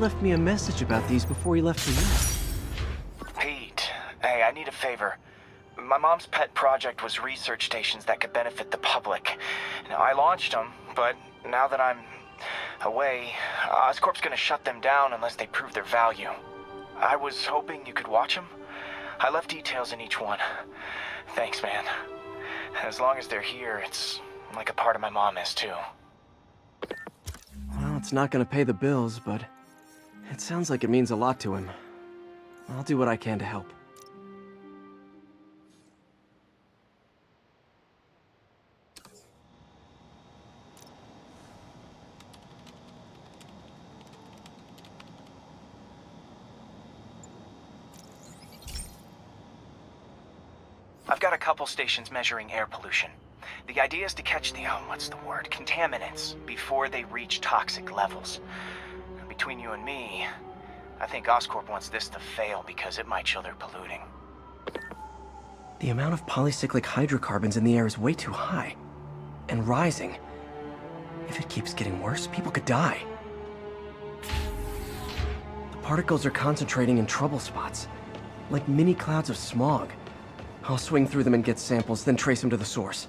left me a message about these before he left for you. Pete, hey, I need a favor. My mom's pet project was research stations that could benefit the public. Now, I launched them, but now that I'm away, Oscorp's gonna shut them down unless they prove their value. I was hoping you could watch them. I left details in each one. Thanks, man. As long as they're here, it's like a part of my mom is, too. Well, it's not gonna pay the bills, but it sounds like it means a lot to him. I'll do what I can to help. I've got a couple stations measuring air pollution. The idea is to catch the, contaminants before they reach toxic levels. Between you and me, I think Oscorp wants this to fail because it might show they're polluting. The amount of polycyclic hydrocarbons in the air is way too high. And rising. If it keeps getting worse, people could die. The particles are concentrating in trouble spots, like mini clouds of smog. I'll swing through them and get samples, then trace them to the source.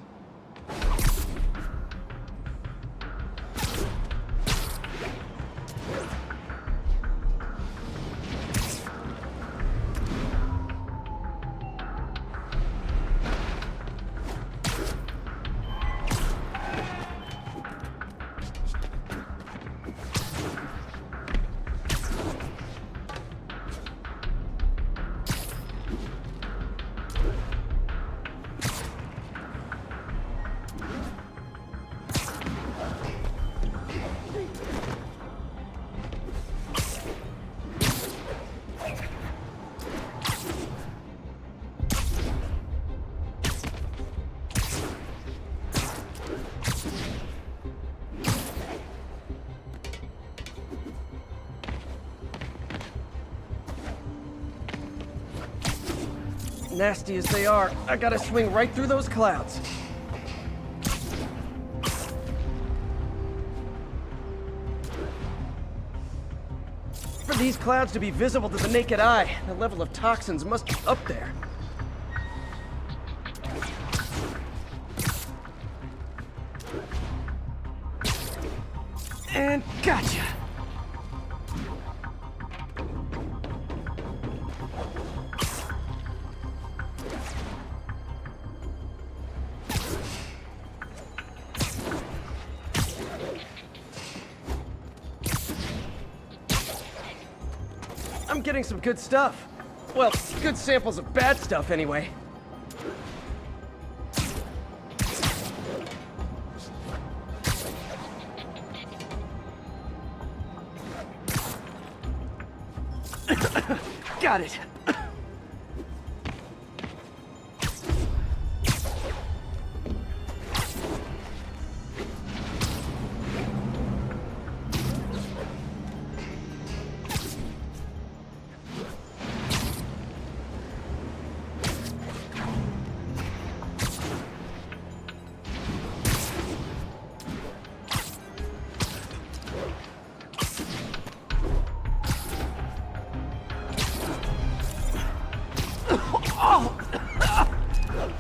Nasty as they are, I gotta swing right through those clouds. For these clouds to be visible to the naked eye, the level of toxins must be up there. And gotcha! I'm getting some good stuff. Well, good samples of bad stuff, anyway. Got it.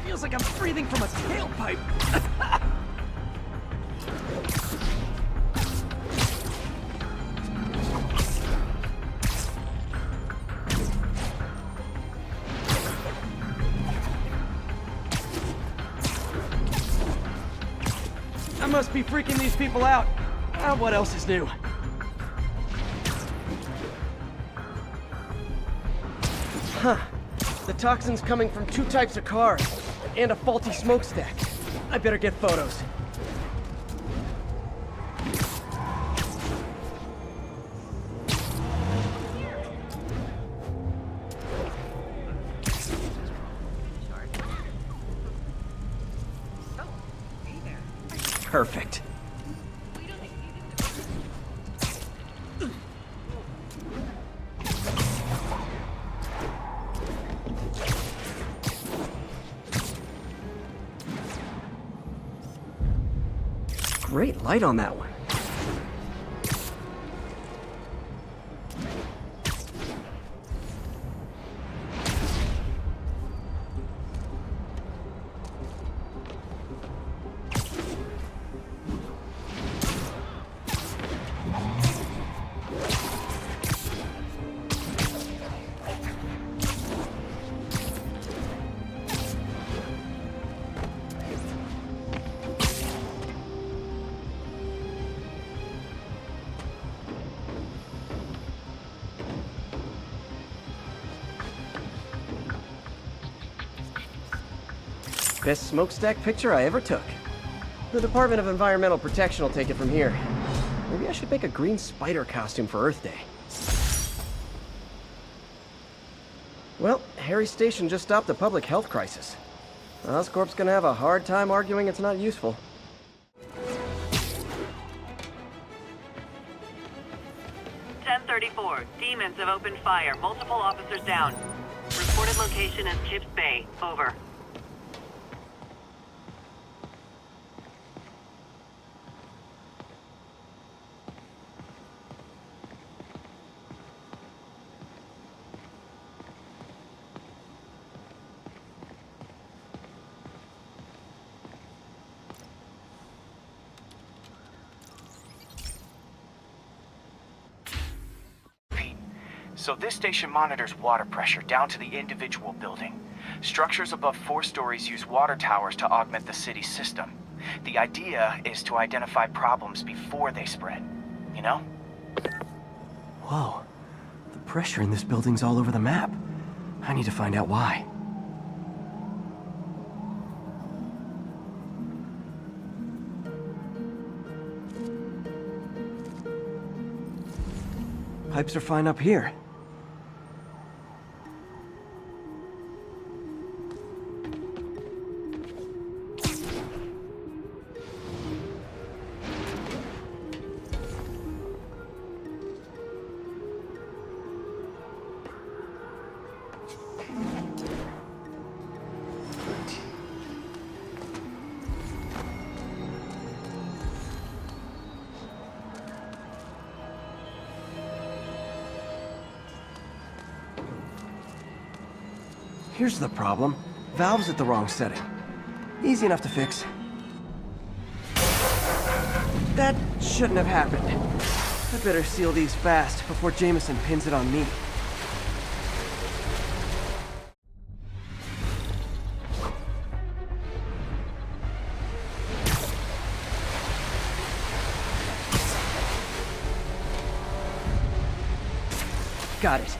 Feels like I'm breathing from a tailpipe. I must be freaking these people out. What else is new? Huh. The toxin's coming from two types of cars, and a faulty smokestack. I better get photos. Perfect. Great light on that one. Best smokestack picture I ever took. The Department of Environmental Protection will take it from here. Maybe I should make a green spider costume for Earth Day. Well, Harry's station just stopped a public health crisis. Oscorp's gonna have a hard time arguing it's not useful. Demons have opened fire. Multiple officers down. Reported location is Kips Bay. Over. So this station monitors water pressure down to the individual building. Structures above 4 stories use water towers to augment the city's system. The idea is to identify problems before they spread, you know? Whoa. The pressure in this building's all over the map. I need to find out why. Pipes are fine up here. Here's the problem. Valve's at the wrong setting. Easy enough to fix. That shouldn't have happened. I better seal these fast before Jameson pins it on me. Got it.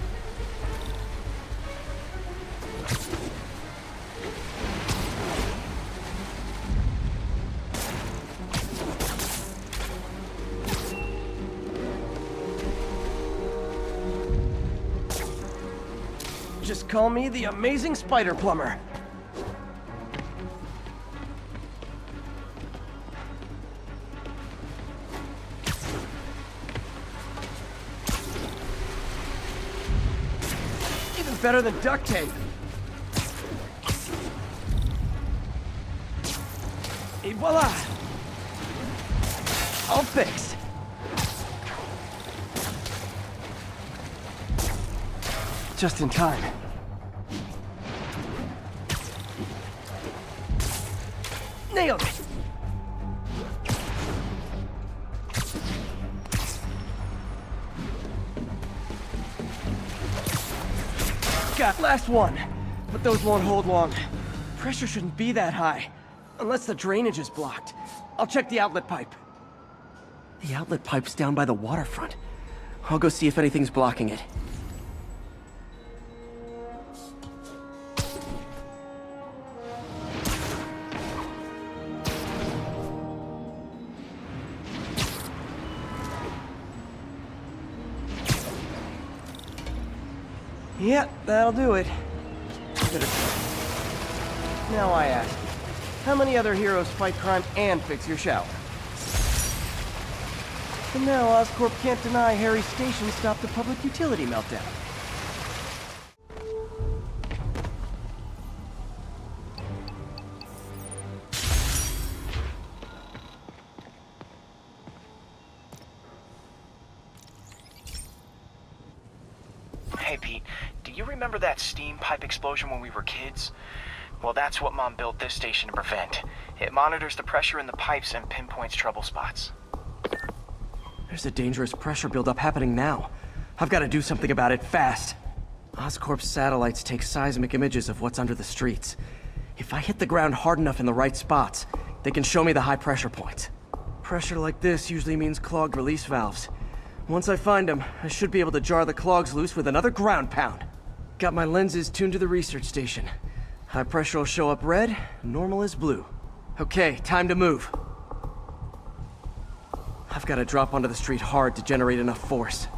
Just call me the amazing spider plumber. Even better than duct tape. Et voila! All fixed. Just in time. Nailed it! Got last one, but those won't hold long. Pressure shouldn't be that high, unless the drainage is blocked. I'll check the outlet pipe. The outlet pipe's down by the waterfront. I'll go see if anything's blocking it. Yep, that'll do it. Now I ask, how many other heroes fight crime and fix your shower? And now Oscorp can't deny Harry's station stopped a public utility meltdown. Hey Pete, do you remember that steam pipe explosion when we were kids? Well, that's what Mom built this station to prevent. It monitors the pressure in the pipes and pinpoints trouble spots. There's a dangerous pressure buildup happening now. I've got to do something about it fast. Oscorp's satellites take seismic images of what's under the streets. If I hit the ground hard enough in the right spots, they can show me the high pressure points. Pressure like this usually means clogged release valves. Once I find them, I should be able to jar the clogs loose with another ground pound. Got my lenses tuned to the research station. High pressure will show up red, normal is blue. Okay, time to move. I've got to drop onto the street hard to generate enough force.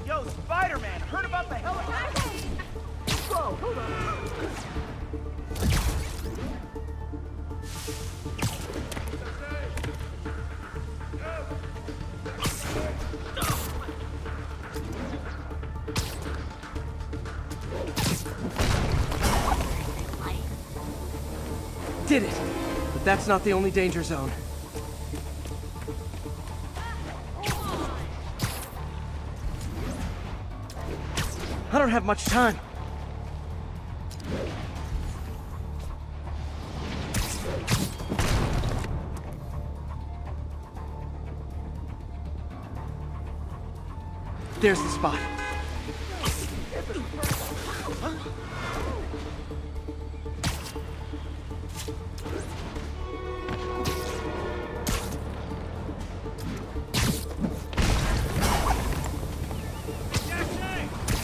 Yo, Spider-Man, heard about the helicopter? Whoa, hold on. Did it! But that's not the only danger zone. I don't have much time. There's the spot.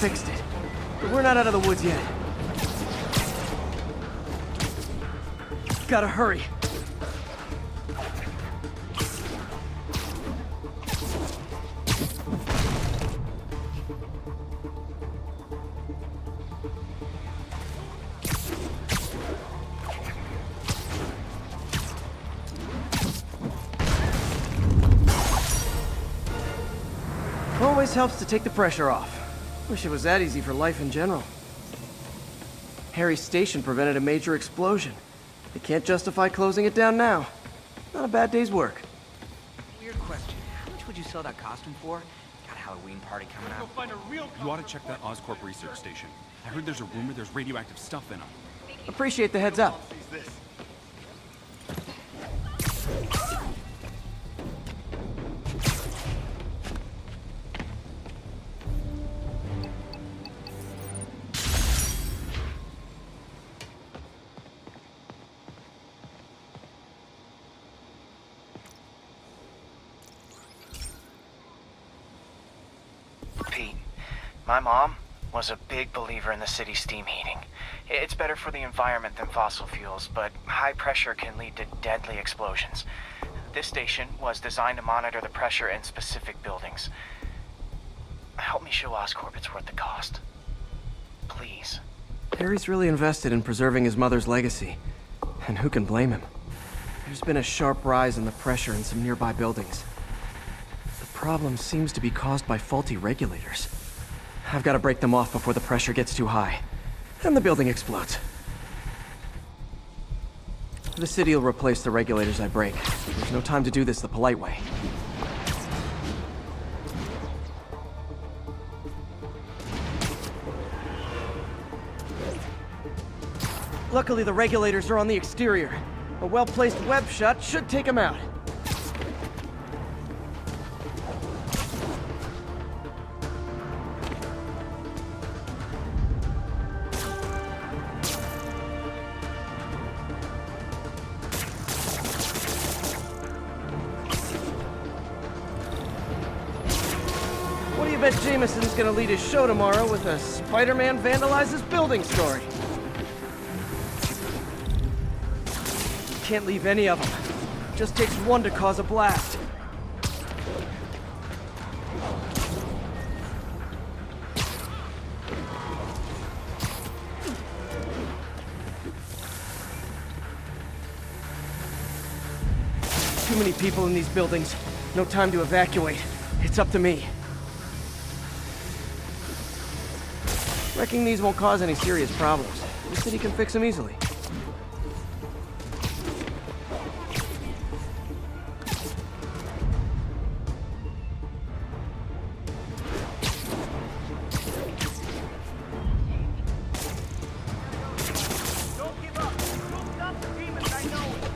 Fixed it. But we're not out of the woods yet. Gotta hurry. Always helps to take the pressure off. Wish it was that easy for life in general. Harry's station prevented a major explosion. They can't justify closing it down now. Not a bad day's work. Weird question. How much would you sell that costume for? Got a Halloween party coming up. You ought to check that Oscorp research station. I heard there's a rumor there's radioactive stuff in them. Appreciate the heads up. Pete, my mom was a big believer in the city's steam heating. It's better for the environment than fossil fuels, but high pressure can lead to deadly explosions. This station was designed to monitor the pressure in specific buildings. Help me show Oscorp it's worth the cost. Please. Harry's really invested in preserving his mother's legacy. And who can blame him? There's been a sharp rise in the pressure in some nearby buildings. The problem seems to be caused by faulty regulators. I've got to break them off before the pressure gets too high. And the building explodes. The city will replace the regulators I break. There's no time to do this the polite way. Luckily, the regulators are on the exterior. A well-placed web shot should take them out. What do you bet Jameson's gonna lead his show tomorrow with a Spider-Man vandalizes building story? Can't leave any of them. Just takes one to cause a blast. Too many people in these buildings. No time to evacuate. It's up to me. Wrecking these won't cause any serious problems. The city can fix them easily. Don't give up. You'll stop the demons, I know it.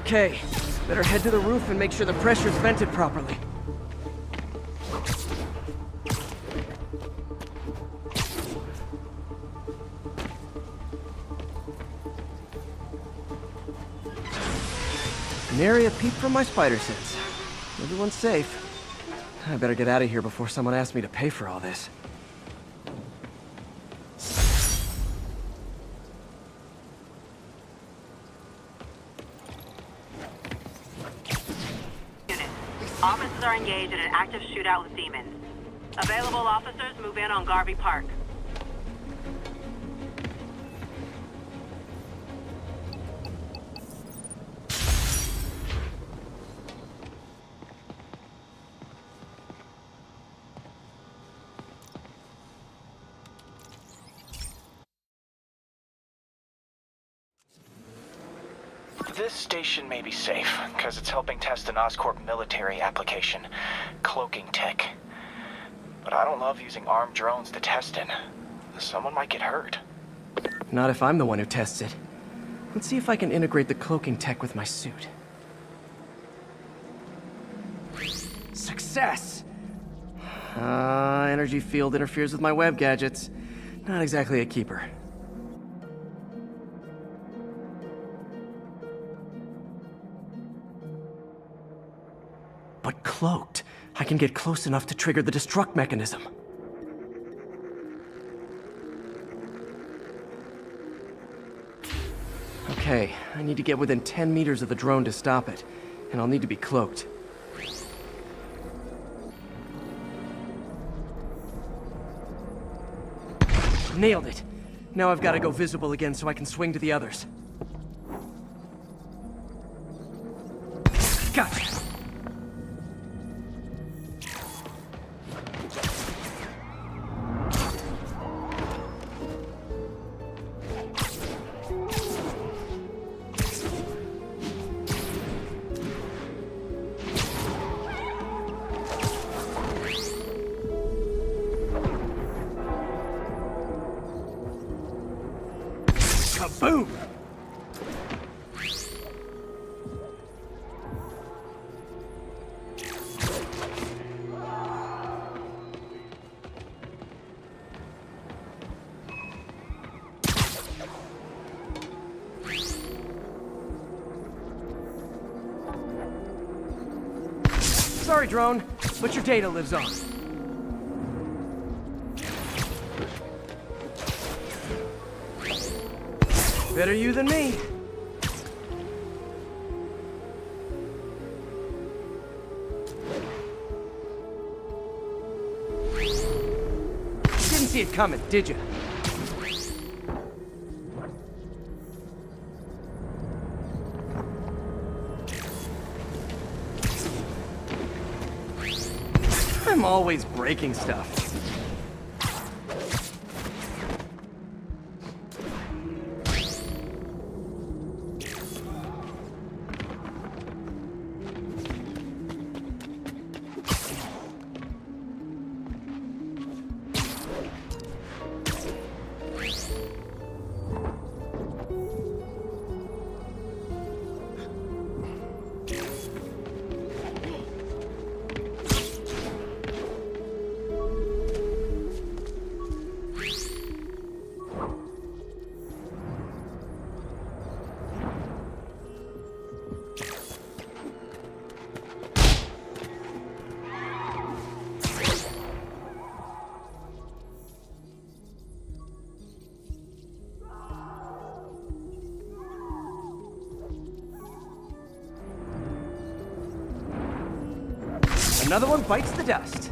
Okay, better head to the roof and make sure the pressure's vented properly. Nary a peep from my spider sense. Everyone's safe. I better get out of here before someone asks me to pay for all this. Officers are engaged in an active shootout with demons. Available officers move in on Garvey Park. This station may be safe, because it's helping test an Oscorp military application, cloaking tech. But I don't love using armed drones to test it. Someone might get hurt. Not if I'm the one who tests it. Let's see if I can integrate the cloaking tech with my suit. Success! Energy field interferes with my web gadgets. Not exactly a keeper. But cloaked, I can get close enough to trigger the destruct mechanism. Okay, I need to get within 10 meters of the drone to stop it, and I'll need to be cloaked. Nailed it! Now I've got to go visible again so I can swing to the others. Gotcha! Sorry, drone, but your data lives on. Better you than me. Didn't see it coming, did you? I'm always breaking stuff. Another one bites the dust.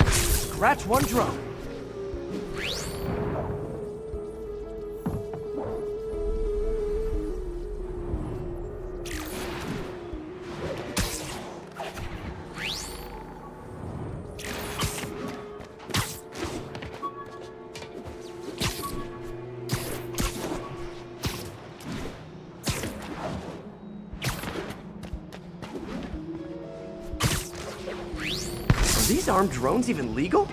Scratch one drone. Are these armed drones even legal?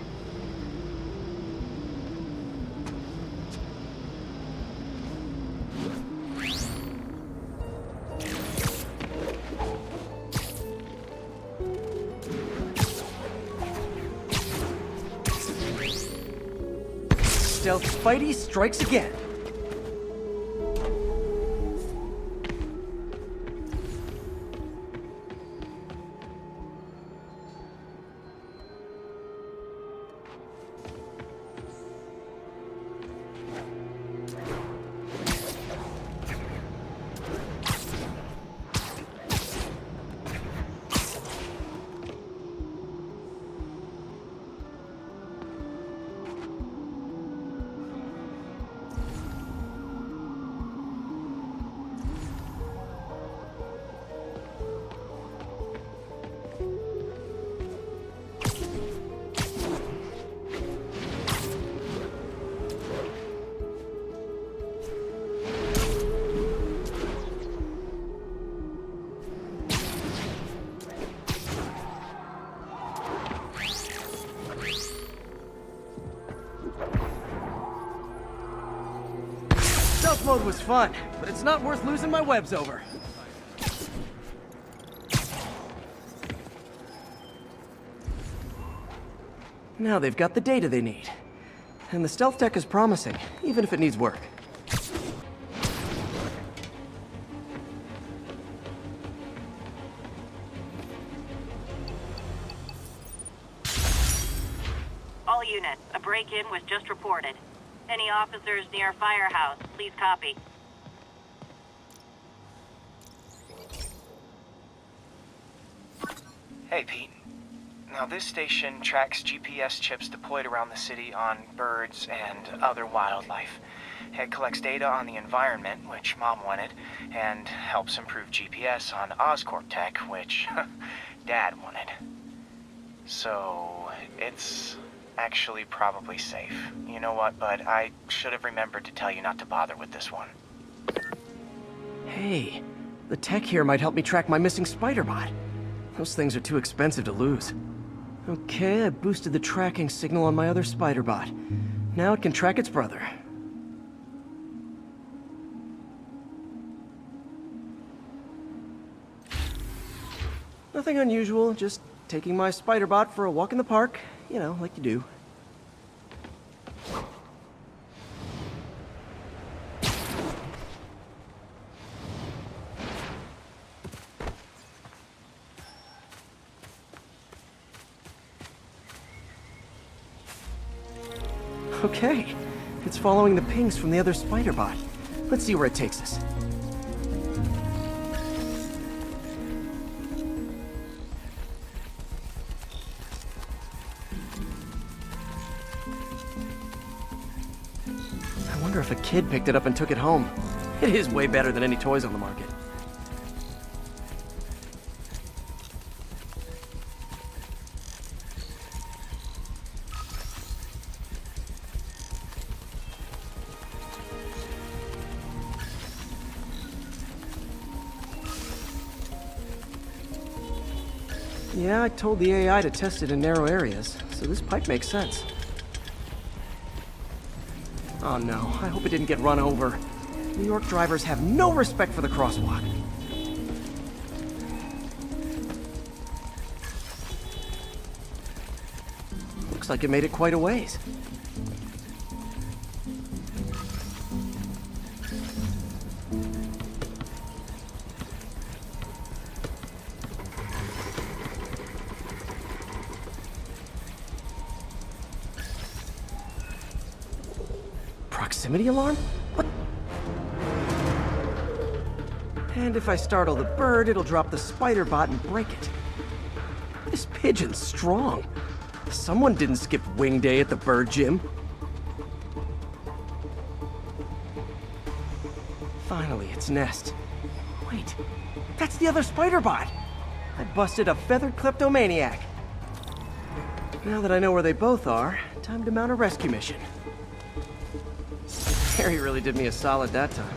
Stealth Spidey strikes again. Stealth mode was fun, but it's not worth losing my webs over. Now they've got the data they need. And the stealth tech is promising, even if it needs work. All units, a break-in was just reported. Any officers near Firehouse, please copy. Hey, Pete. Now, this station tracks GPS chips deployed around the city on birds and other wildlife. It collects data on the environment, which Mom wanted, and helps improve GPS on Oscorp tech, which Dad wanted. So, it's actually probably safe. You know what, bud? I should have remembered to tell you not to bother with this one. Hey, the tech here might help me track my missing spider bot. Those things are too expensive to lose. Okay, I boosted the tracking signal on my other spider bot. Now it can track its brother. Nothing unusual, just taking my spider bot for a walk in the park. You know, like you do. Okay, it's following the pings from the other spider bot. Let's see where it takes us. I wonder if a kid picked it up and took it home. It is way better than any toys on the market. Yeah, I told the AI to test it in narrow areas, so this pipe makes sense. Oh no, I hope it didn't get run over. New York drivers have no respect for the crosswalk. Looks like it made it quite a ways. Proximity alarm? What? And if I startle the bird, it'll drop the spider bot and break it. This pigeon's strong. Someone didn't skip wing day at the bird gym. Finally, its nest. Wait, that's the other spider bot. I busted a feathered kleptomaniac. Now that I know where they both are, time to mount a rescue mission. Harry really did me a solid that time.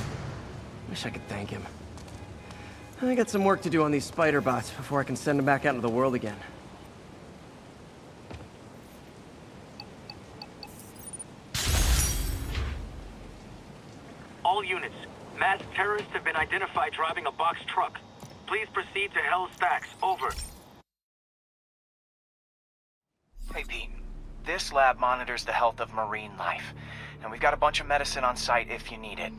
Wish I could thank him. I got some work to do on these spider bots before I can send them back out into the world again. All units, masked terrorists have been identified driving a box truck. Please proceed to Hell's Stacks. Over. Hey, Pete. This lab monitors the health of marine life. And we've got a bunch of medicine on site if you need it.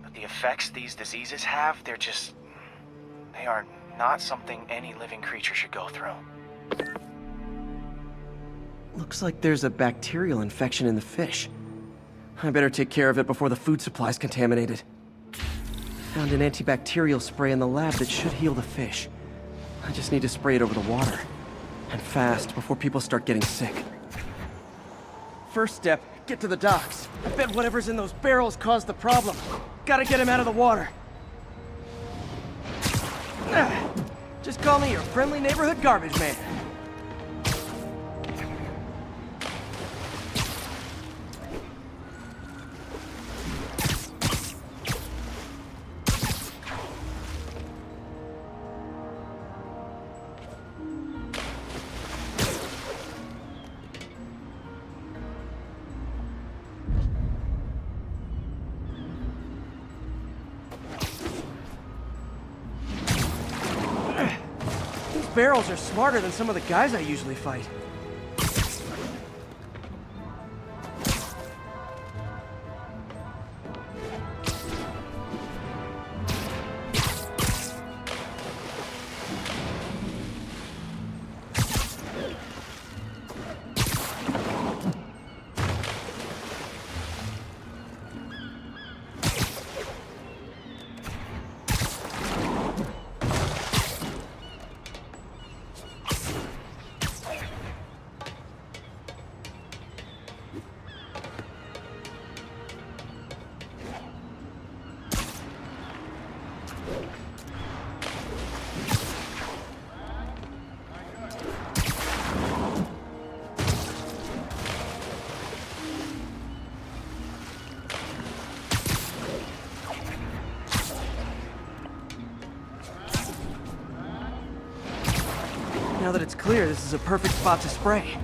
But the effects these diseases have, they are not something any living creature should go through. Looks like there's a bacterial infection in the fish. I better take care of it before the food supply's contaminated. Found an antibacterial spray in the lab that should heal the fish. I just need to spray it over the water. And fast, before people start getting sick. First step, get to the docks. I bet whatever's in those barrels caused the problem. Gotta get him out of the water. Just call me your friendly neighborhood garbage man. Barrels are smarter than some of the guys I usually fight. Now that it's clear, this is a perfect spot to spray.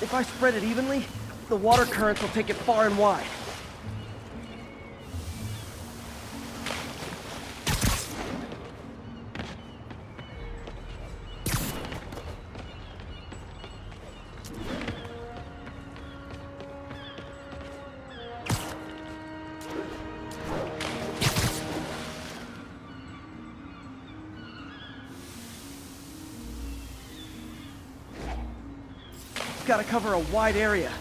If I spread it evenly, the water currents will take it far and wide. gotta cover a wide area.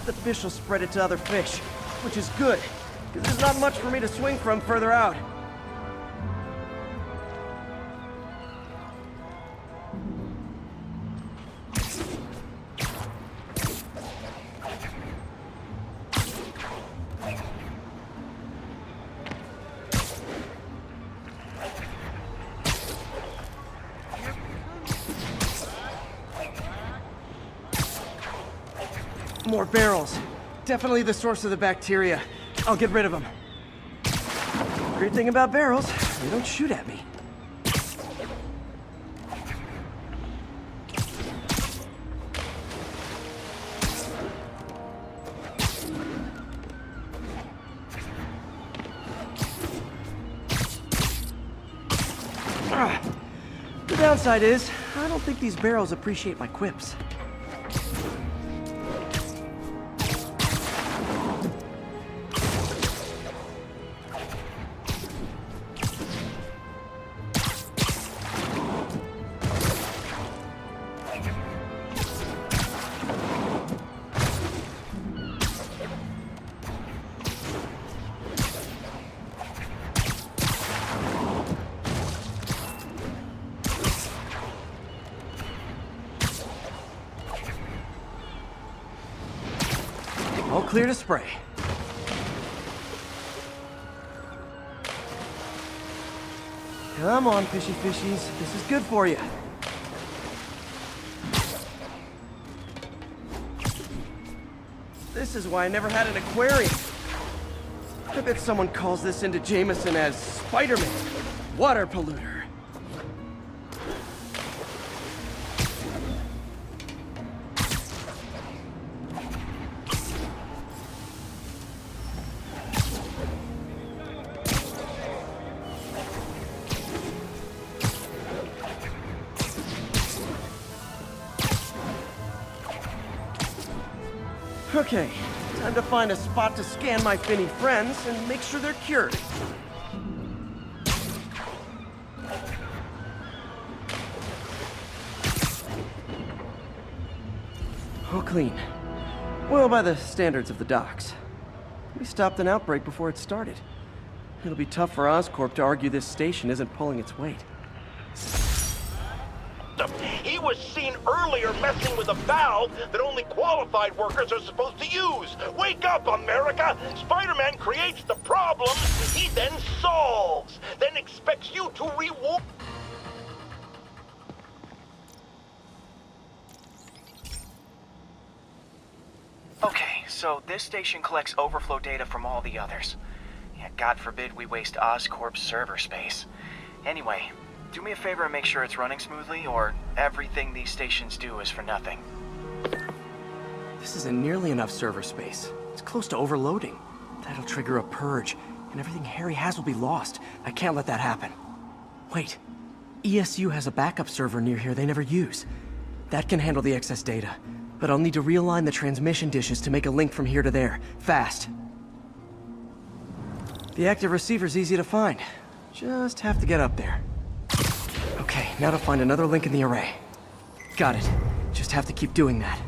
The fish will spread it to other fish, which is good, because there's not much for me to swing from further out. More barrels. Definitely the source of the bacteria. I'll get rid of them. Great thing about barrels, they don't shoot at me. The downside is, I don't think these barrels appreciate my quips. All clear to spray. Come on, fishy fishies. This is good for you. This is why I never had an aquarium. I bet someone calls this into Jameson as Spider-Man, water polluter. Okay, time to find a spot to scan my finny friends and make sure they're cured. All clean. Well, by the standards of the docks. We stopped an outbreak before it started. It'll be tough for Oscorp to argue this station isn't pulling its weight. He was seen earlier messing with a valve that only qualified workers are supposed to use. Wake up, America! Spider-Man creates the problem, he then solves, then expects you to reward. Okay, so this station collects overflow data from all the others. Yeah, God forbid we waste Oscorp's server space. Anyway, do me a favor and make sure it's running smoothly, or everything these stations do is for nothing. This isn't nearly enough server space. It's close to overloading. That'll trigger a purge, and everything Harry has will be lost. I can't let that happen. Wait. ESU has a backup server near here they never use. That can handle the excess data, but I'll need to realign the transmission dishes to make a link from here to there, fast. The active receiver's easy to find. Just have to get up there. Okay, now to find another link in the array. Got it. Just have to keep doing that.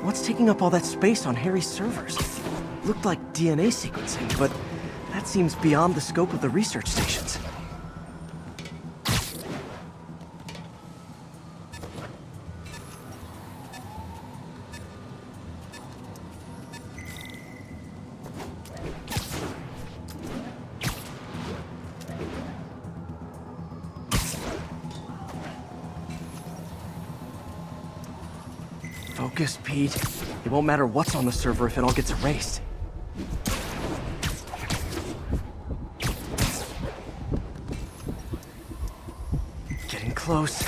What's taking up all that space on Harry's servers? Looked like DNA sequencing, but that seems beyond the scope of the research stations. Focus, Pete. It won't matter what's on the server if it all gets erased. Getting close.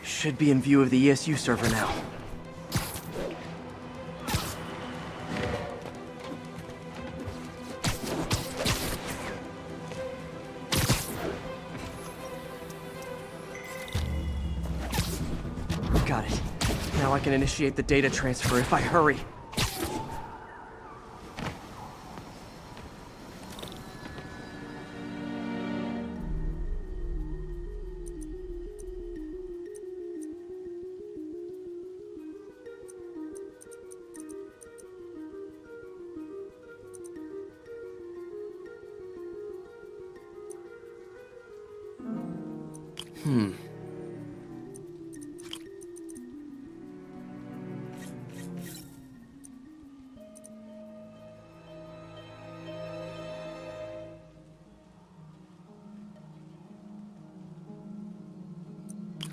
Should be in view of the ESU server now. Got it. Now I can initiate the data transfer if I hurry.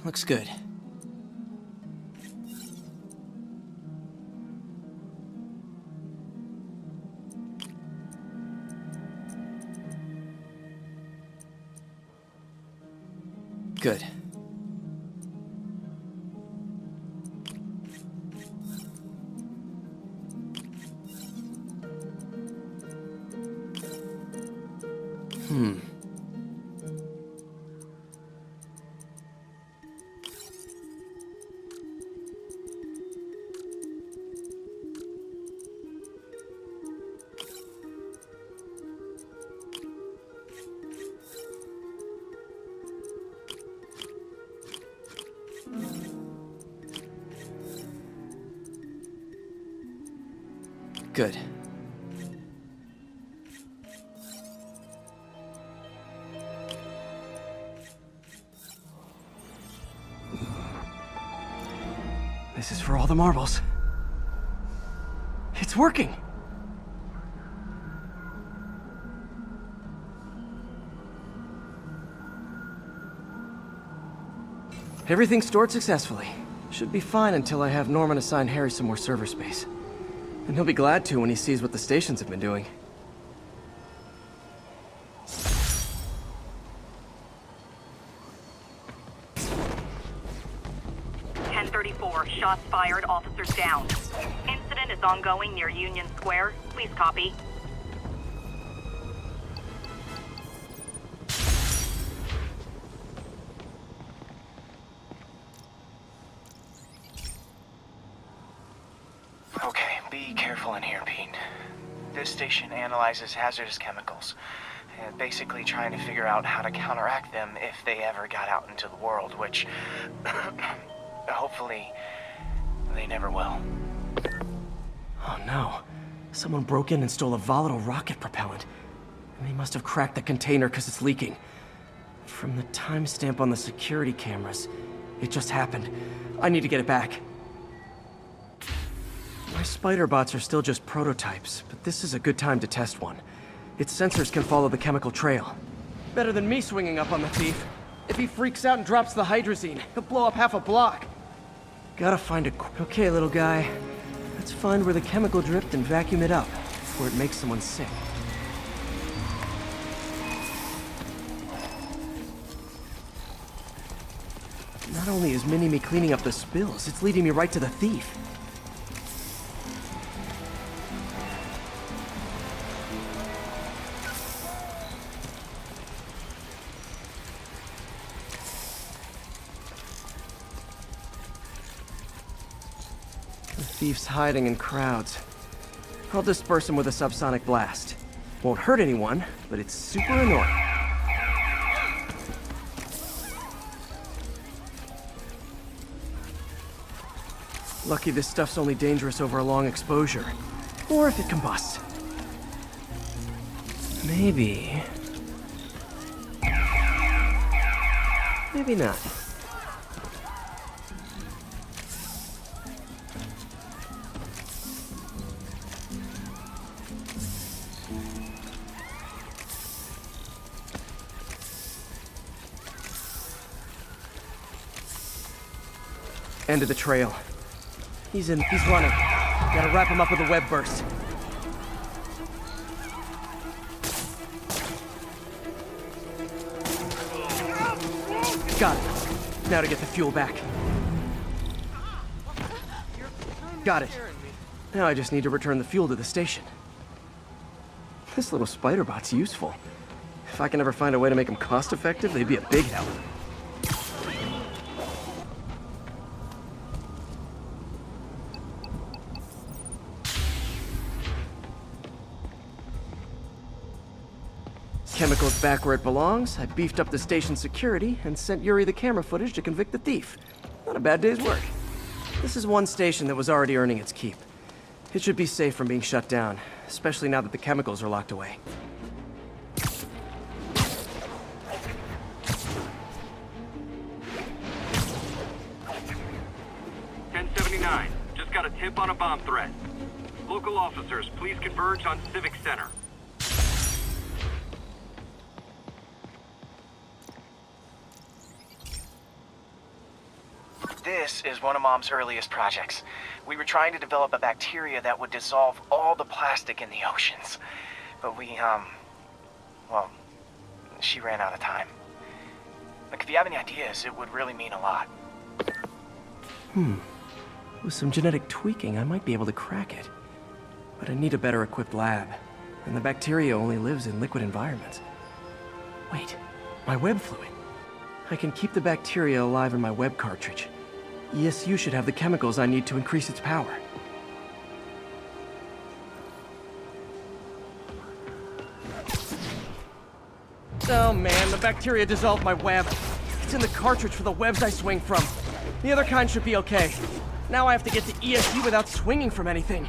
Looks good. Good. Good. This is for all the marbles. It's working! Everything's stored successfully. Should be fine until I have Norman assign Harry some more server space. And he'll be glad to when he sees what the stations have been doing. Shots fired, officers down. Incident is ongoing near Union Square. Please copy. Okay, be careful in here, Pete. This station analyzes hazardous chemicals, basically trying to figure out how to counteract them if they ever got out into the world, which hopefully they never will. Oh no. Someone broke in and stole a volatile rocket propellant. And they must have cracked the container because it's leaking. From the timestamp on the security cameras, it just happened. I need to get it back. My spider bots are still just prototypes, but this is a good time to test one. Its sensors can follow the chemical trail. Better than me swinging up on the thief. If he freaks out and drops the hydrazine, he'll blow up half a block. Gotta find a... Okay, little guy. Let's find where the chemical dripped and vacuum it up before it makes someone sick. Not only is Mini-Me cleaning up the spills, it's leading me right to the thief. Thief's hiding in crowds. I'll disperse him with a subsonic blast. Won't hurt anyone, but it's super annoying. Lucky this stuff's only dangerous over a long exposure. Or if it combusts. Maybe... maybe not. End of the trail. He's running. Gotta wrap him up with a web burst. Got it. Now to get the fuel back. Got it. Now I just need to return the fuel to the station. This little spider bot's useful. If I can ever find a way to make them cost-effective, they'd be a big help. Chemicals back where it belongs. I beefed up the station's security and sent Yuri the camera footage to convict the thief. Not a bad day's work. This is one station that was already earning its keep. It should be safe from being shut down, especially now that the chemicals are locked away. Just got a tip on a bomb threat. Local officers, please converge on Civic Center. This is one of Mom's earliest projects. We were trying to develop a bacteria that would dissolve all the plastic in the oceans. But well, she ran out of time. Look, if you have any ideas, it would really mean a lot. With some genetic tweaking, I might be able to crack it. But I need a better equipped lab. And the bacteria only lives in liquid environments. Wait, my web fluid. I can keep the bacteria alive in my web cartridge. ESU should have the chemicals I need to increase its power. Oh man, the bacteria dissolved my web. It's in the cartridge for the webs I swing from. The other kind should be okay. Now I have to get to ESU without swinging from anything.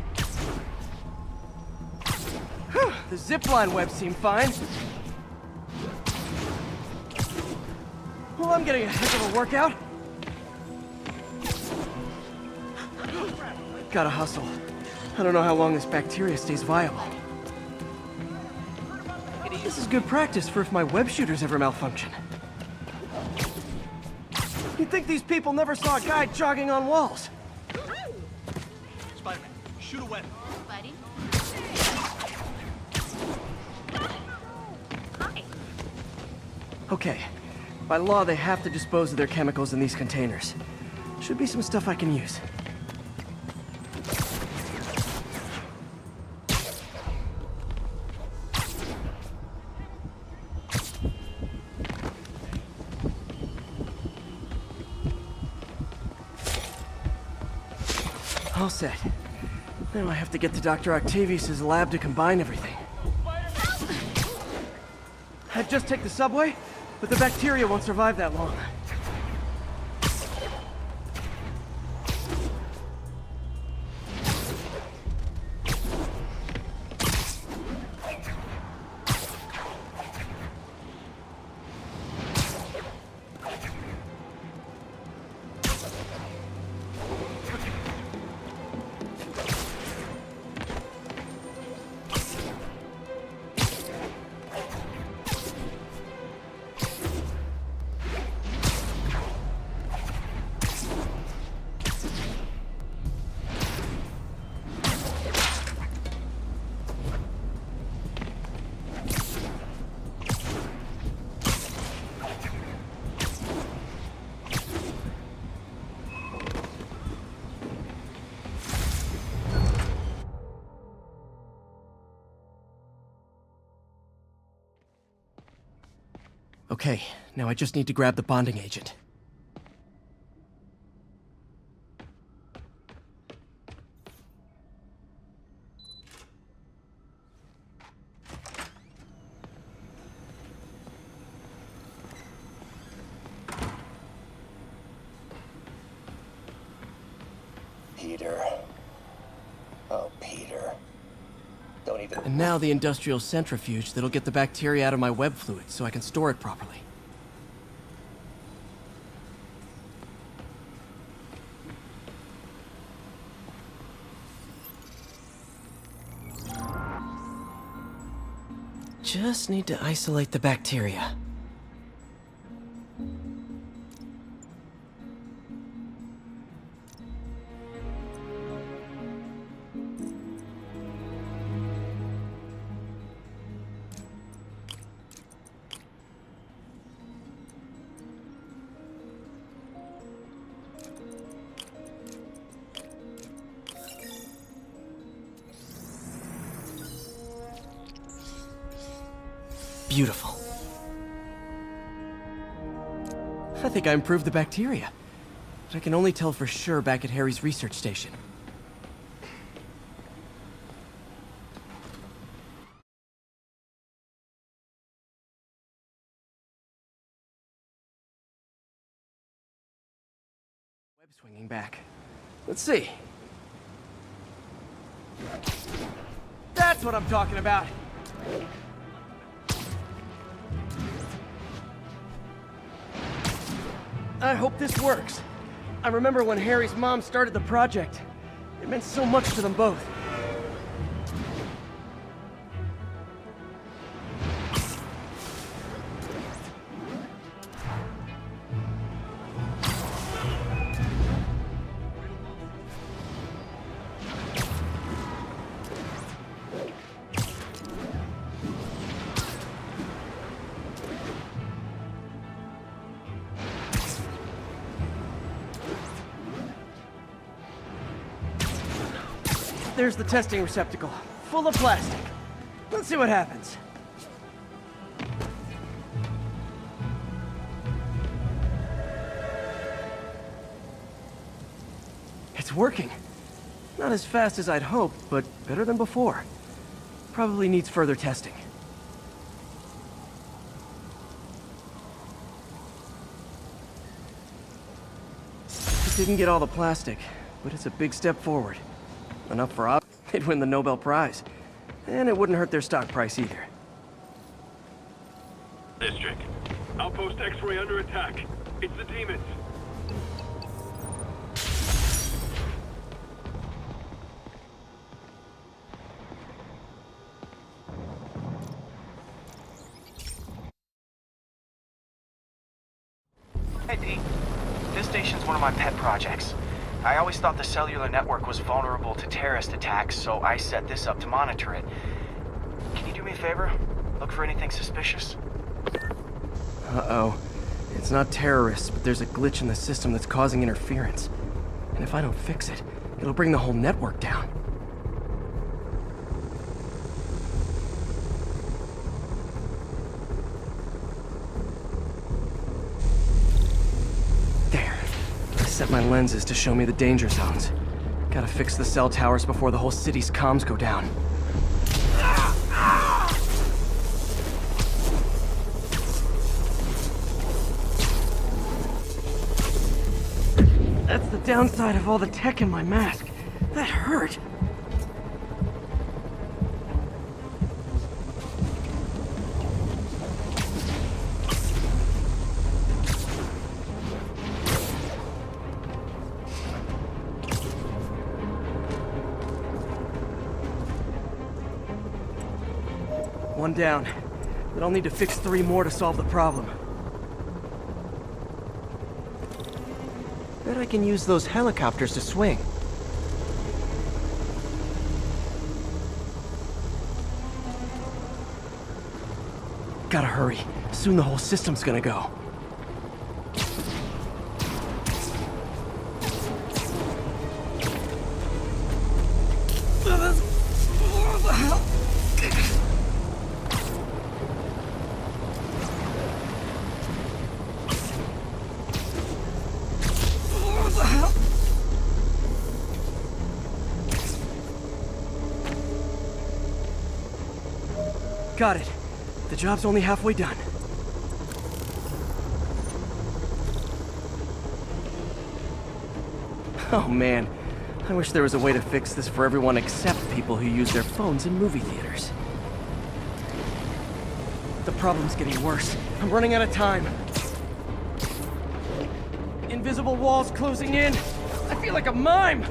The zipline webs seem fine. Well, I'm getting a heck of a workout. Gotta hustle. I don't know how long this bacteria stays viable. This is good practice for if my web shooters ever malfunction. You'd think these people never saw a guy jogging on walls. Spider-Man, shoot a web. Buddy. Okay. By law, they have to dispose of their chemicals in these containers. Should be some stuff I can use. All set. Now I have to get to Dr. Octavius's lab to combine everything. I'd just take the subway, but the bacteria won't survive that long. Okay, now I just need to grab the bonding agent. Peter. Oh, Peter. Don't even... And now the industrial centrifuge that'll get the bacteria out of my web fluid so I can store it properly. Just need to isolate the bacteria. Beautiful. I think I improved the bacteria. But I can only tell for sure back at Harry's research station. Web swinging back. Let's see. That's what I'm talking about. I hope this works. I remember when Harry's mom started the project. It meant so much to them both. There's the testing receptacle, full of plastic. Let's see what happens. It's working. Not as fast as I'd hoped, but better than before. Probably needs further testing. It didn't get all the plastic, but it's a big step forward. Enough for they'd win the Nobel Prize. And it wouldn't hurt their stock price either. District. Outpost X-ray under attack. It's the demons. Hey, D. This station's one of my pet projects. I always thought the cellular network was vulnerable to terrorist attacks, so I set this up to monitor it. Can you do me a favor? Look for anything suspicious? Uh-oh. It's not terrorists, but there's a glitch in the system that's causing interference. And if I don't fix it, it'll bring the whole network down. Set my lenses to show me the danger zones. Gotta fix the cell towers before the whole city's comms go down. That's the downside of all the tech in my mask. That hurt. One down, but I'll need to fix 3 more to solve the problem. Bet I can use those helicopters to swing. Gotta hurry. Soon the whole system's gonna go. Got it. The job's only halfway done. Oh man, I wish there was a way to fix this for everyone except people who use their phones in movie theaters. The problem's getting worse. I'm running out of time. Invisible walls closing in. I feel like a mime.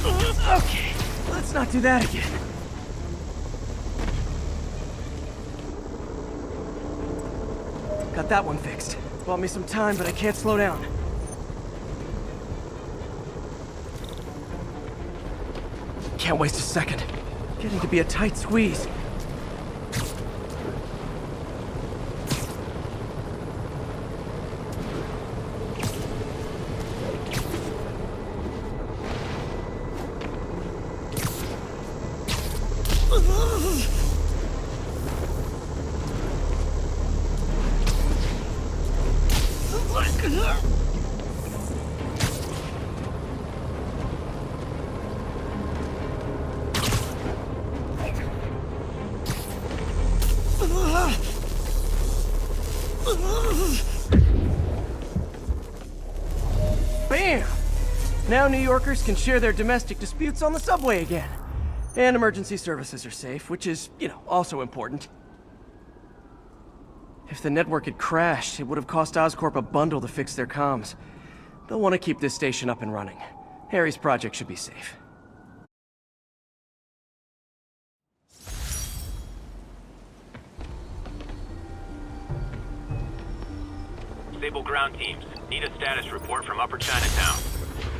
Okay, let's not do that again. Got that one fixed. Bought me some time, but I can't slow down. Can't waste a second. Getting to be a tight squeeze. Bam! Now New Yorkers can share their domestic disputes on the subway again. And emergency services are safe, which is, also important. If the network had crashed, it would have cost Oscorp a bundle to fix their comms. They'll want to keep this station up and running. Aries' project should be safe. Stable ground teams. Need a status report from Upper Chinatown.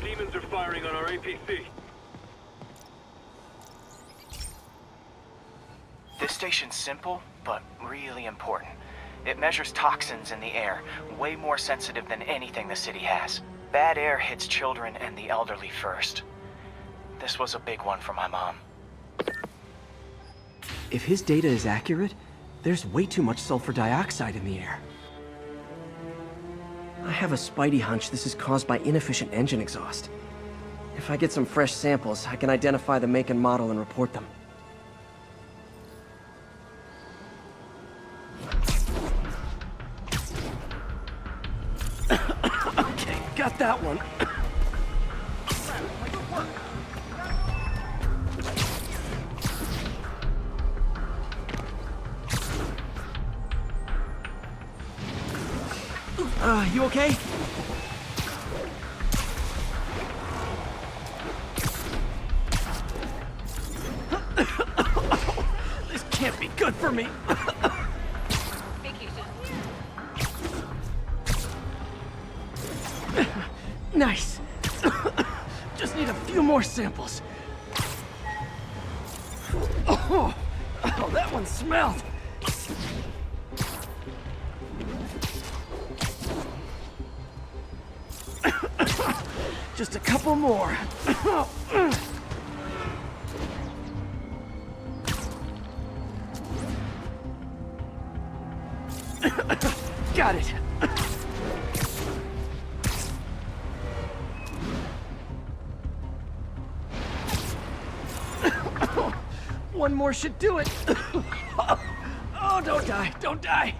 Demons are firing on our APC. This station's simple, but really important. It measures toxins in the air, way more sensitive than anything the city has. Bad air hits children and the elderly first. This was a big one for my mom. If his data is accurate, there's way too much sulfur dioxide in the air. I have a spidey hunch this is caused by inefficient engine exhaust. If I get some fresh samples, I can identify the make and model and report them. Okay, got that one. You okay? This can't be good for me. Nice. Just need a few more samples. Oh, that one smelled. Just a couple more. Got it. One more should do it. Oh, don't die, don't die.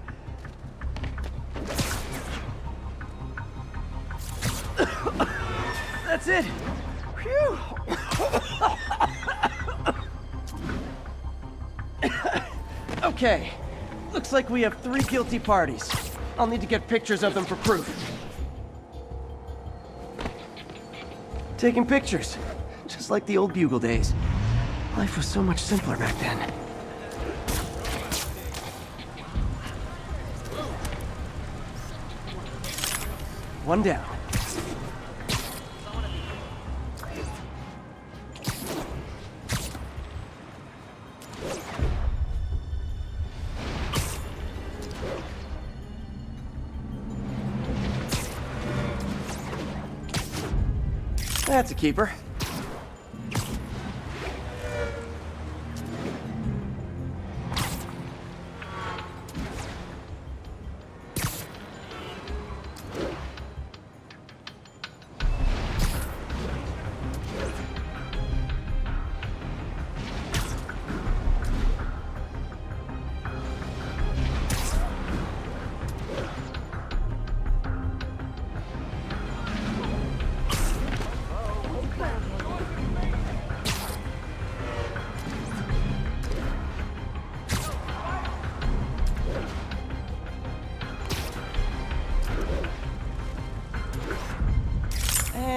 That's it. Phew. Okay. Looks like we have 3 guilty parties. I'll need to get pictures of them for proof. Taking pictures. Just like the old Bugle days. Life was so much simpler back then. One down. That's a keeper.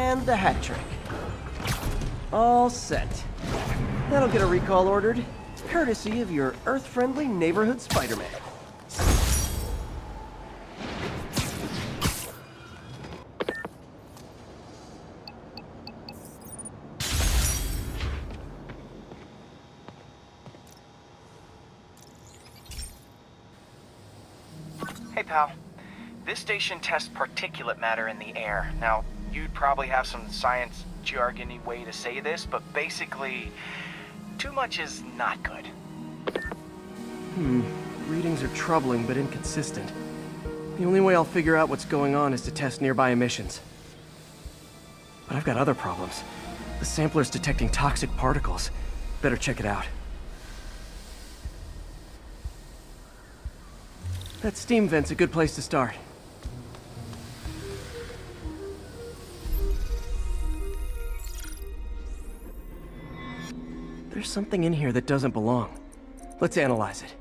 And the hat trick. All set. That'll get a recall ordered, courtesy of your Earth-friendly neighborhood Spider-Man. Hey, pal. This station tests particulate matter in the air. Now, you'd probably have some science jargony way to say this, but basically, too much is not good. Readings are troubling but inconsistent. The only way I'll figure out what's going on is to test nearby emissions. But I've got other problems. The sampler's detecting toxic particles. Better check it out. That steam vent's a good place to start. There's something in here that doesn't belong. Let's analyze it.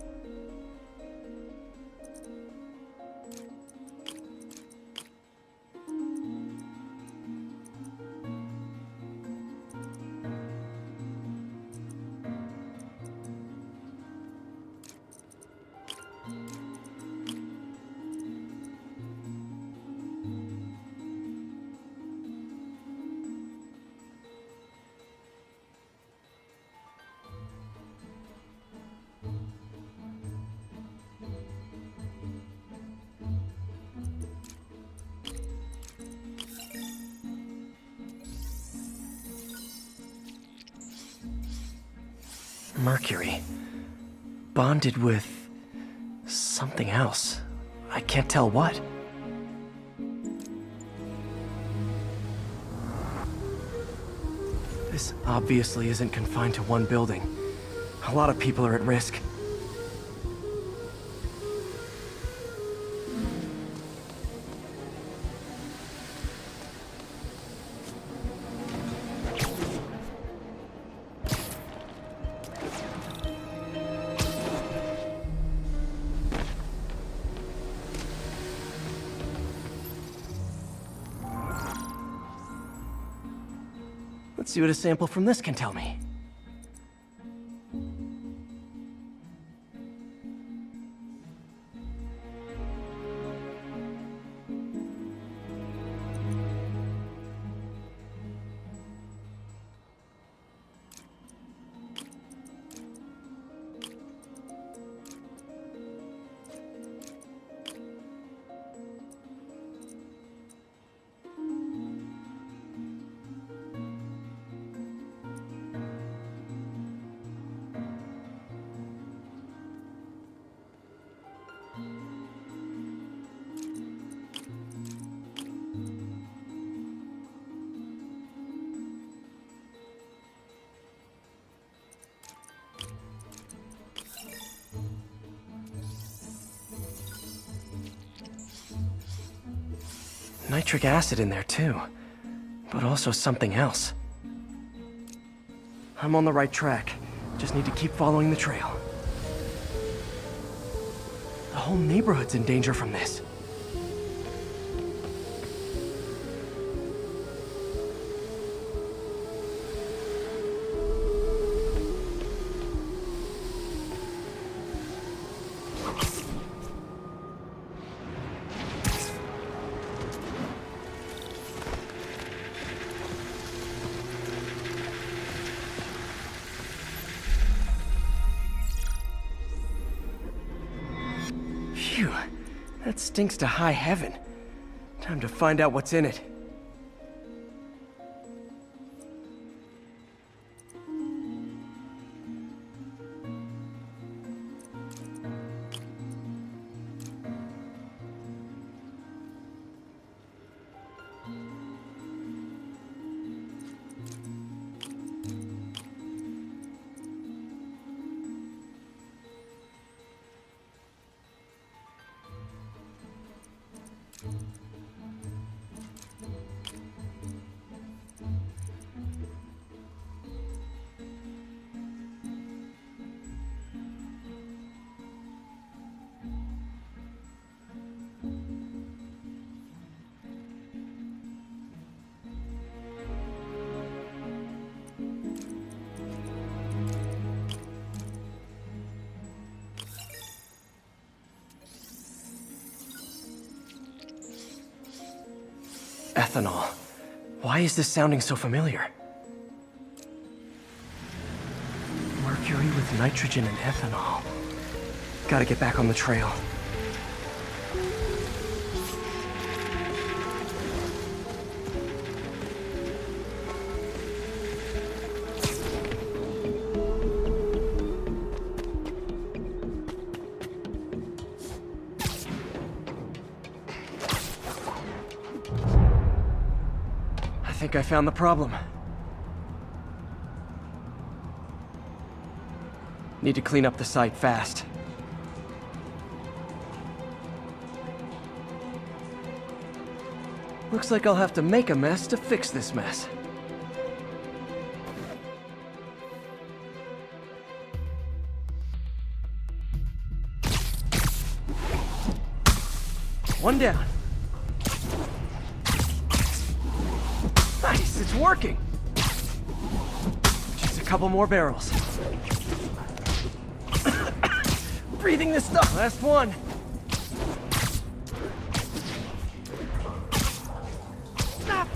Mercury. Bonded with something else. I can't tell what. This obviously isn't confined to one building. A lot of people are at risk. Let's see what a sample from this can tell me. Nitric acid in there too, but also something else. I'm on the right track. Just need to keep following the trail. The whole neighborhood's in danger from this. Phew, that stinks to high heaven. Time to find out what's in it. Ethanol. Why is this sounding so familiar? Mercury with nitrogen and ethanol. Gotta get back on the trail. I think I found the problem. Need to clean up the site fast. Looks like I'll have to make a mess to fix this mess. One down. Nice, it's working! Just a couple more barrels. Breathing this stuff. Last one. Stop.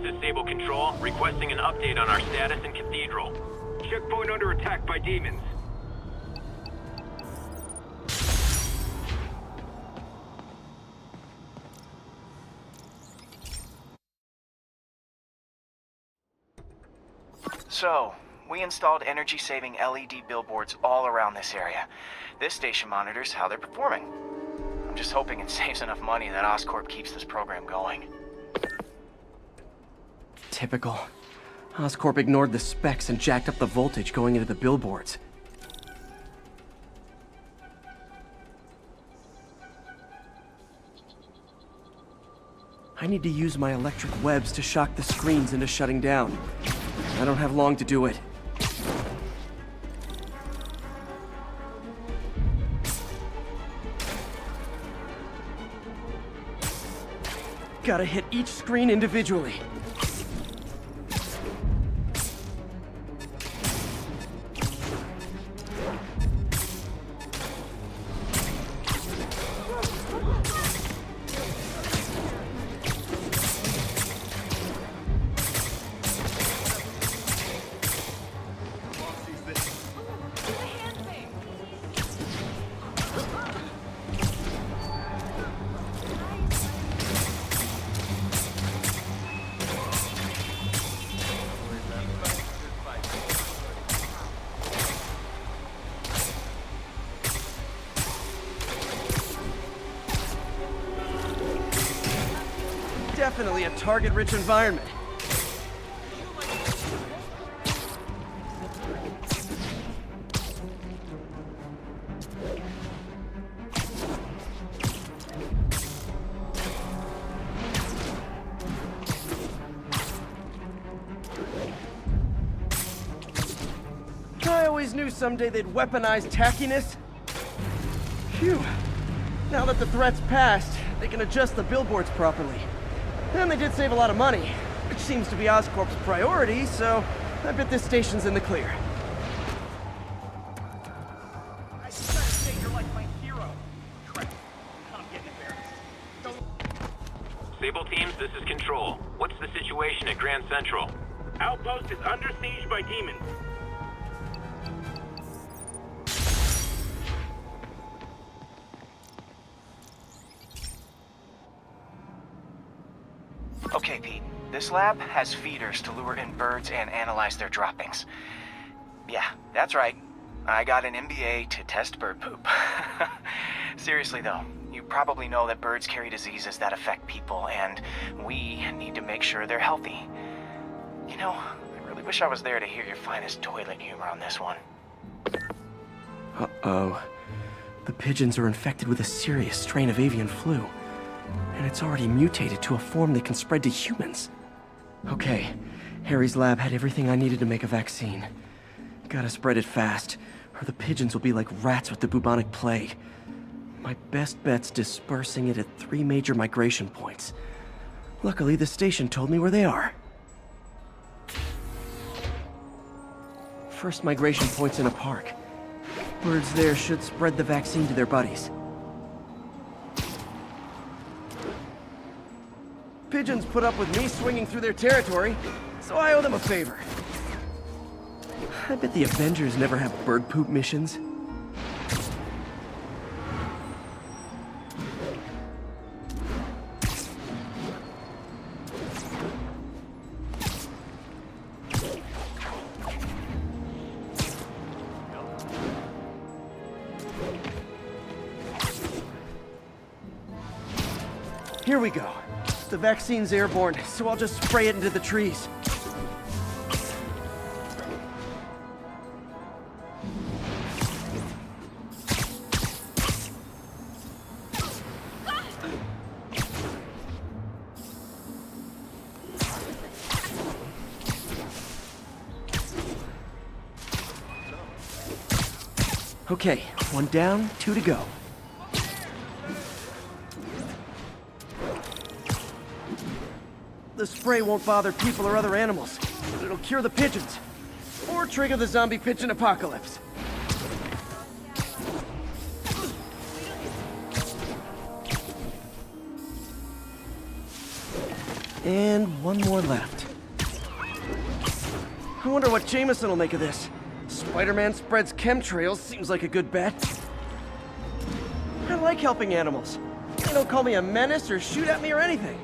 Disable Control, requesting an update on our status in Cathedral. Checkpoint under attack by demons. So, we installed energy-saving LED billboards all around this area. This station monitors how they're performing. I'm just hoping it saves enough money that Oscorp keeps this program going. Typical. Oscorp ignored the specs and jacked up the voltage going into the billboards. I need to use my electric webs to shock the screens into shutting down. I don't have long to do it. Gotta hit each screen individually. Definitely a target-rich environment. I always knew someday they'd weaponize tackiness. Phew. Now that the threat's passed, they can adjust the billboards properly. And they did save a lot of money, which seems to be Oscorp's priority, so I bet this station's in the clear. I just gotta say you're like my hero. Crap. I'm getting embarrassed. Sable teams, this is Control. What's the situation at Grand Central? Outpost is under siege by demons. Okay, Pete. This lab has feeders to lure in birds and analyze their droppings. Yeah, that's right. I got an MBA to test bird poop. Seriously though, you probably know that birds carry diseases that affect people, and we need to make sure they're healthy. You know, I really wish I was there to hear your finest toilet humor on this one. Uh-oh. The pigeons are infected with a serious strain of avian flu. And it's already mutated to a form that can spread to humans. Okay, Harry's lab had everything I needed to make a vaccine. Gotta spread it fast, or the pigeons will be like rats with the bubonic plague. My best bet's dispersing it at 3 major migration points. Luckily, the station told me where they are. First migration point's in a park. Birds there should spread the vaccine to their buddies. Pigeons put up with me swinging through their territory, so I owe them a favor. I bet the Avengers never have bird poop missions. Here we go. The vaccine's airborne, so I'll just spray it into the trees. Okay, 1 down, 2 to go. The spray won't bother people or other animals, but it'll cure the pigeons. Or trigger the zombie pigeon apocalypse. And 1 more left. I wonder what Jameson will make of this. Spider-Man spreads chemtrails, seems like a good bet. I like helping animals. They don't call me a menace or shoot at me or anything.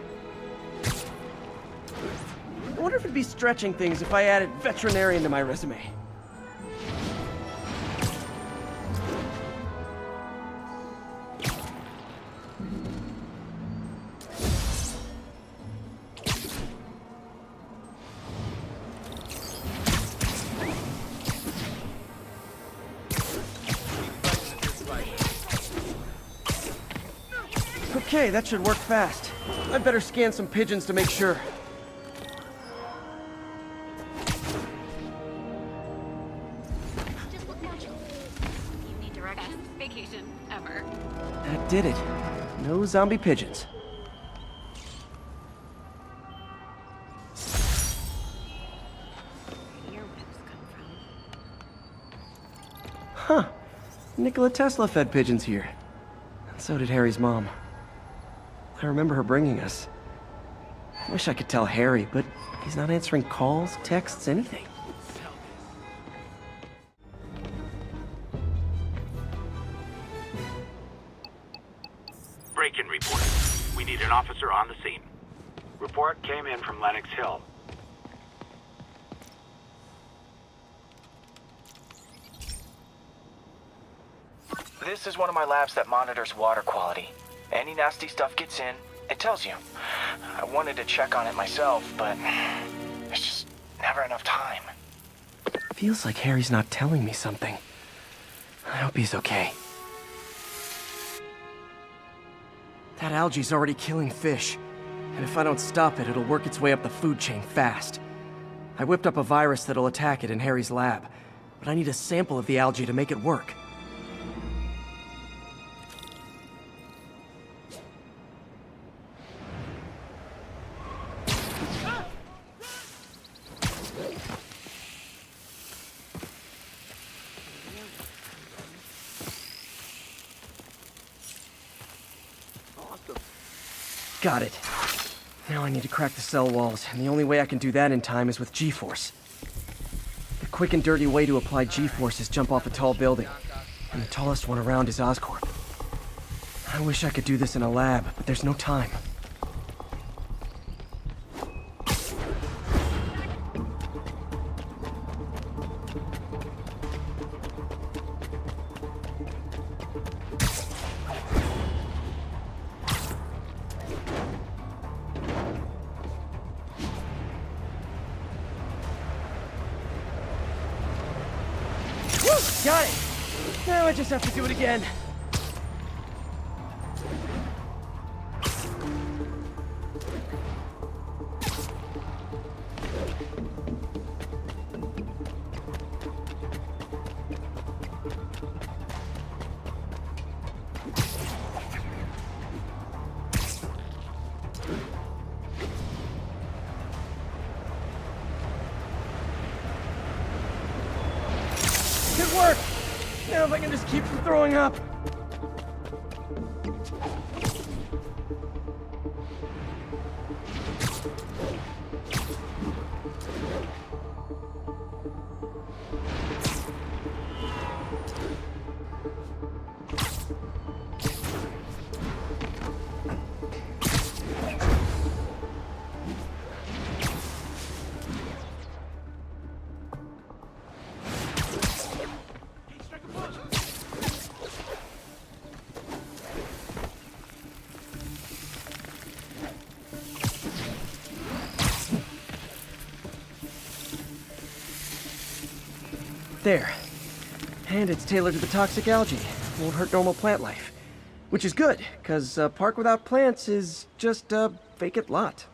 I wonder if it'd be stretching things if I added veterinarian to my resume. Okay, that should work fast. I'd better scan some pigeons to make sure. That did it. No zombie pigeons. Huh. Nikola Tesla fed pigeons here. And so did Harry's mom. I remember her bringing us. I wish I could tell Harry, but he's not answering calls, texts, anything. Break-in report. We need an officer on the scene. Report came in from Lenox Hill. This is one of my labs that monitors water quality. Any nasty stuff gets in, it tells you. I wanted to check on it myself, but there's just never enough time. Feels like Harry's not telling me something. I hope he's okay. That algae's already killing fish, and if I don't stop it, it'll work its way up the food chain fast. I whipped up a virus that'll attack it in Harry's lab, but I need a sample of the algae to make it work. Got it. Now I need to crack the cell walls, and the only way I can do that in time is with G-Force. The quick and dirty way to apply G-Force is jump off a tall building, and the tallest one around is Oscorp. I wish I could do this in a lab, but there's no time. Got it! Now I just have to do it again. Good work! Now if I can just keep from throwing up. There. And it's tailored to the toxic algae. Won't hurt normal plant life. Which is good, because a park without plants is just a vacant lot.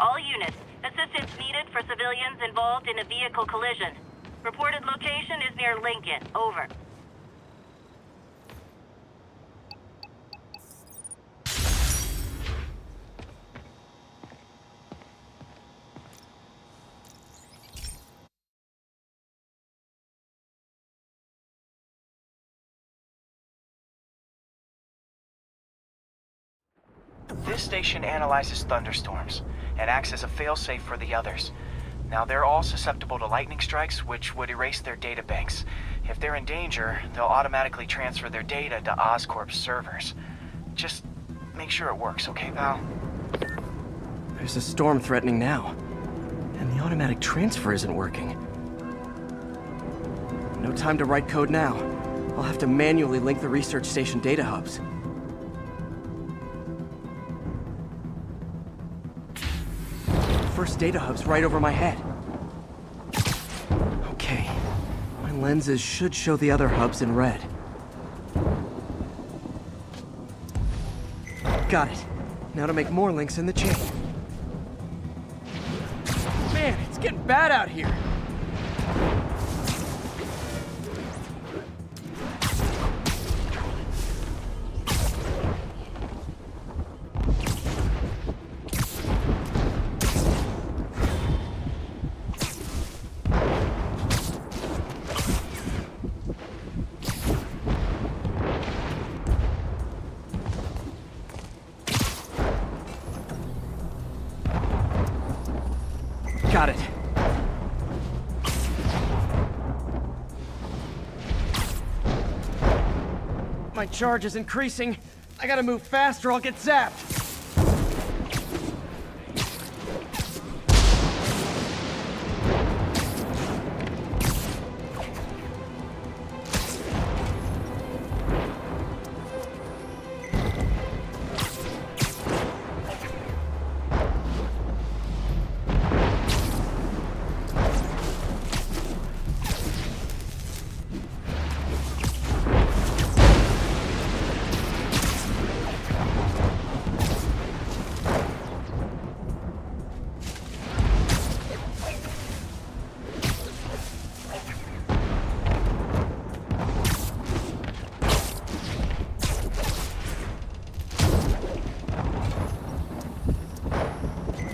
All units, assistance needed for civilians involved in a vehicle collision. Reported location is near Lincoln. Over. This station analyzes thunderstorms and acts as a failsafe for the others. Now, they're all susceptible to lightning strikes, which would erase their databanks. If they're in danger, they'll automatically transfer their data to Oscorp's servers. Just make sure it works, okay, pal? There's a storm threatening now. And the automatic transfer isn't working. No time to write code now. I'll have to manually link the research station data hubs. First data hub's right over my head. Okay. My lenses should show the other hubs in red. Got it. Now to make more links in the chain. Man, it's getting bad out here. Got it. My charge is increasing. I gotta move fast or I'll get zapped.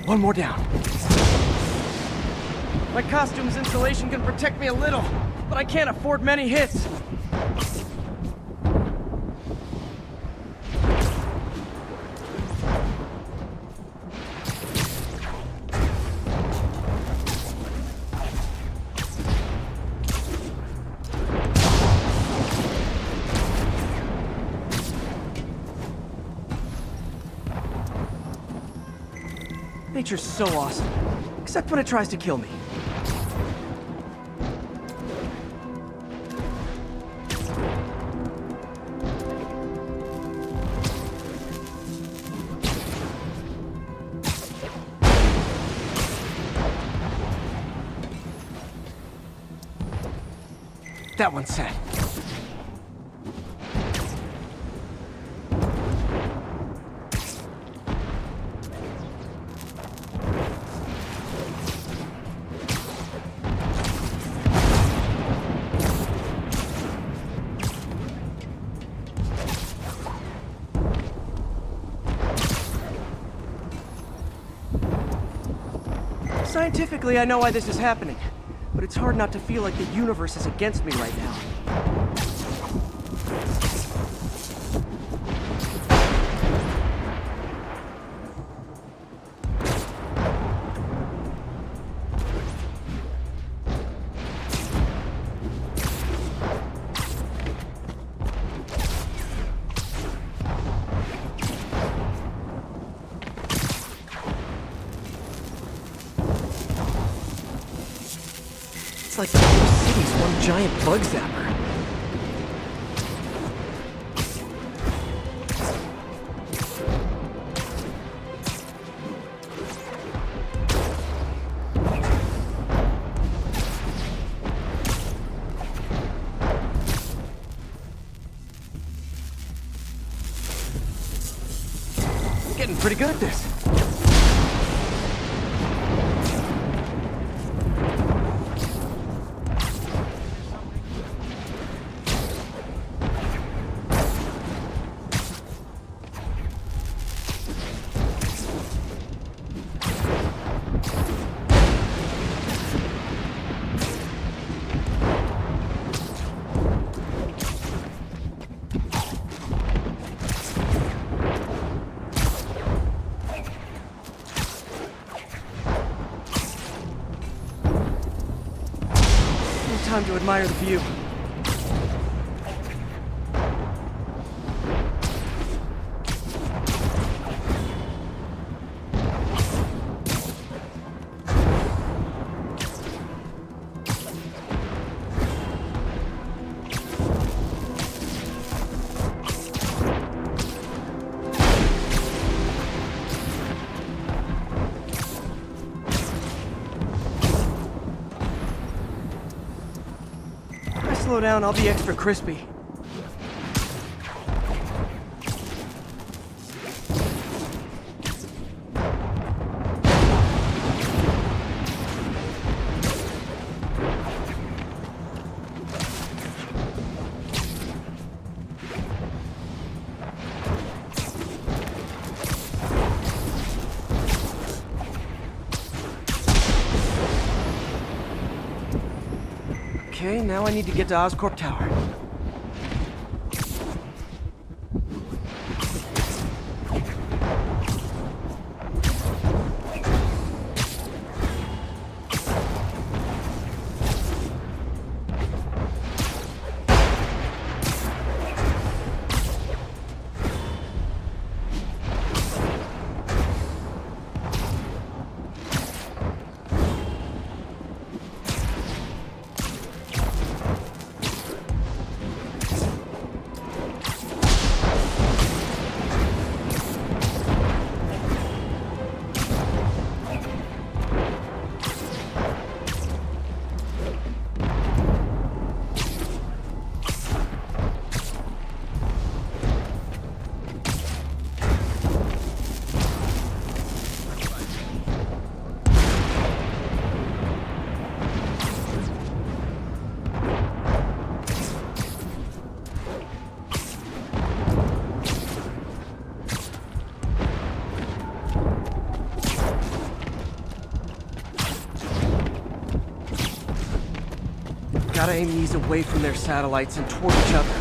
One more down. My costume's insulation can protect me a little, but I can't afford many hits. Nature's so awesome, except when it tries to kill me. That one's set. Scientifically, I know why this is happening, but it's hard not to feel like the universe is against me right now. It's like the whole city's one giant bug zapper. I'm getting pretty good at this. Time to admire the view. Slow down, I'll be extra crispy. Okay, now I need to get to Oscorp Tower. Gotta aim these away from their satellites and toward each other.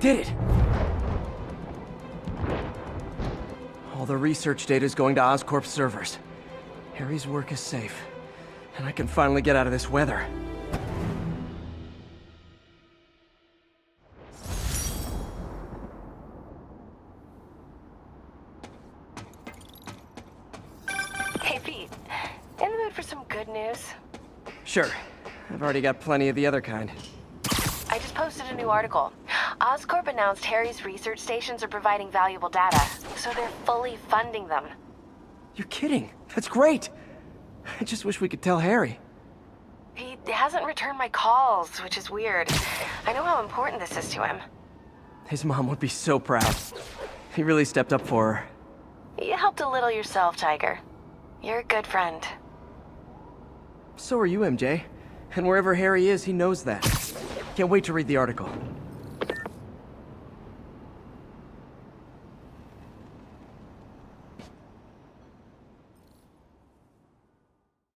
Did it! All the research data is going to Oscorp's servers. Aries' work is safe, and I can finally get out of this weather. Hey, Pete. In the mood for some good news? Sure. I've already got plenty of the other kind. I just posted a new article. Oscorp announced Harry's research stations are providing valuable data, so they're fully funding them. You're kidding. That's great. I just wish we could tell Harry. He hasn't returned my calls, which is weird. I know how important this is to him. His mom would be so proud. He really stepped up for her. You helped a little yourself, Tiger. You're a good friend. So are you, MJ. And wherever Harry is, he knows that. Can't wait to read the article.